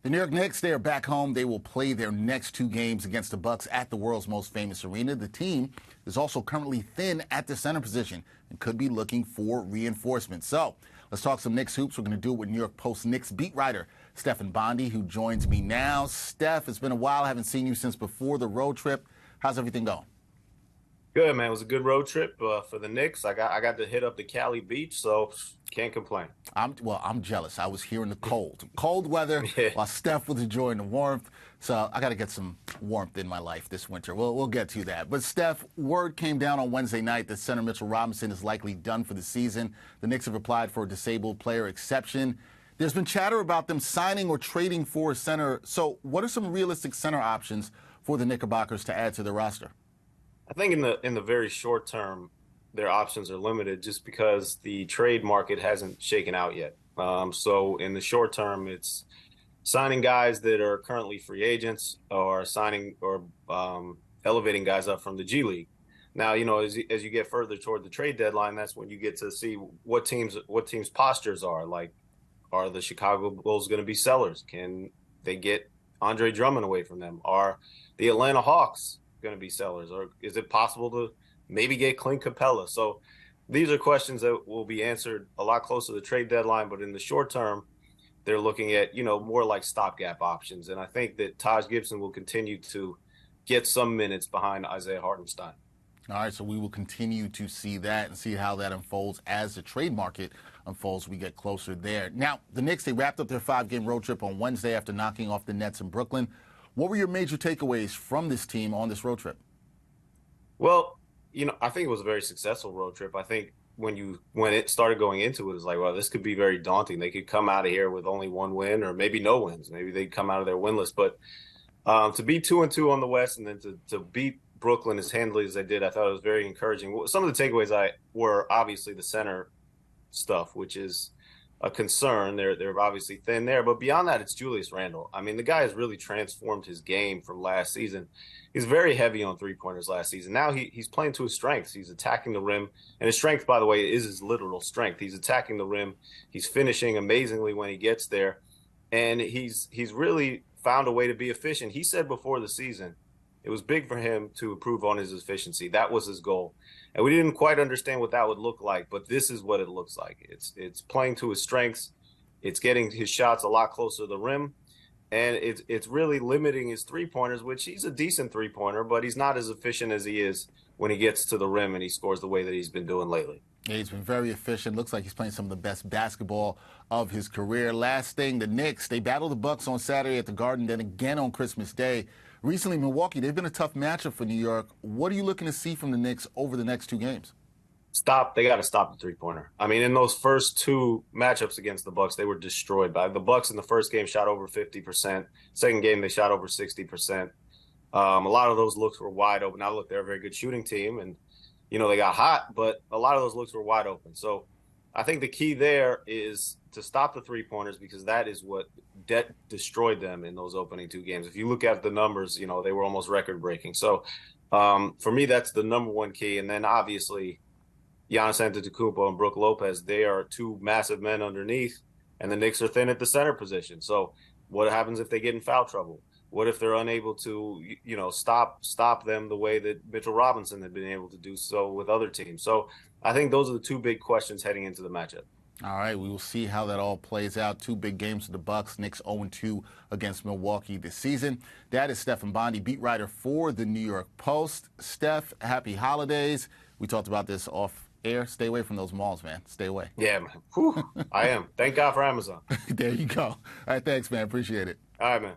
The New York Knicks, they are back home. They will play their next two games against the Bucks at the world's most famous arena. The team is also currently thin at the center position and could be looking for reinforcements. So let's talk some Knicks hoops. We're going to do it with New York Post Knicks beat writer Stefan Bondy, who joins me now. Steph, it's been a while. I haven't seen you since before the road trip. How's everything going? Good, man. It was a good road trip for the Knicks. I got to hit up the Cali beach, so can't complain. I'm jealous. I was here in the cold weather, Yeah. while Steph was enjoying the warmth. So I got to get some warmth in my life this winter. We'll get to that. But Steph, word came down on Wednesday night that center Mitchell Robinson is likely done for the season. The Knicks have applied for a disabled player exception. There's been chatter about them signing or trading for a center. So what are some realistic center options for the Knickerbockers to add to their roster? I think in the very short term, their options are limited just because the trade market hasn't shaken out yet. So in the short term, it's signing guys that are currently free agents or signing or elevating guys up from the G League. Now, as you get further toward the trade deadline, that's when you get to see what teams postures are. Like, are the Chicago Bulls going to be sellers? Can they get Andre Drummond away from them? Are the Atlanta Hawks going to be sellers, or is it possible to maybe get Clint Capella? So these are questions that will be answered a lot closer to the trade deadline. But in the short term, they're looking at, more like stopgap options. And I think that Taj Gibson will continue to get some minutes behind Isaiah Hartenstein. All right, so we will continue to see that and see how that unfolds as the trade market unfolds. We get closer there. Now, the Knicks, they wrapped up their 5-game road trip on Wednesday after knocking off the Nets in Brooklyn. What were your major takeaways from this team on this road trip? Well, I think it was a very successful road trip. I think when it started going into it, it's like, well, this could be very daunting. They could come out of here with only one win or maybe no wins. Maybe they'd come out of there winless. But to be 2-2 on the West and then to beat Brooklyn as handily as they did, I thought it was very encouraging. Some of the takeaways were obviously the center stuff, which is a concern. They're obviously thin there, but beyond that, it's Julius Randle. I mean, the guy has really transformed his game from last season. He's very heavy on three-pointers last season. Now he's playing to his strengths. He's attacking the rim, and his strength, by the way, is his literal strength. He's attacking the rim. He's finishing amazingly when he gets there, and he's really found a way to be efficient. He said before the season it was big for him to improve on his efficiency. That was his goal. And we didn't quite understand what that would look like, but this is what it looks like. It's playing to his strengths. It's getting his shots a lot closer to the rim. And it's really limiting his three-pointers, which he's a decent three-pointer, but he's not as efficient as he is when he gets to the rim and he scores the way that he's been doing lately. Yeah, he's been very efficient. Looks like he's playing some of the best basketball of his career. Last thing, the Knicks, they battled the Bucks on Saturday at the Garden, then again on Christmas Day. Recently, Milwaukee, they've been a tough matchup for New York. What are you looking to see from the Knicks over the next two games? They got to stop the three-pointer. I mean, in those first two matchups against the Bucks, they were destroyed by the Bucks. In the first game, shot over 50%. Second game, they shot over 60%. A lot of those looks were wide open. Now, look, they're a very good shooting team, and they got hot, but a lot of those looks were wide open. So I think the key there is to stop the three-pointers, because that is what destroyed them in those opening two games. If you look at the numbers, they were almost record-breaking. So for me, that's the number one key. And then obviously Giannis Antetokounmpo and Brook Lopez, they are two massive men underneath, and the Knicks are thin at the center position. So what happens if they get in foul trouble? What if they're unable to, stop them the way that Mitchell Robinson had been able to do so with other teams? So I think those are the two big questions heading into the matchup. All right, we will see how that all plays out. Two big games for the Bucks. Knicks 0-2 against Milwaukee this season. That is Stefan Bondy, beat writer for the New York Post. Steph, happy holidays. We talked about this off air. Stay away from those malls, man. Stay away. Yeah, man. Whew. I am. Thank God for Amazon. There you go. All right, thanks, man. Appreciate it. All right, man.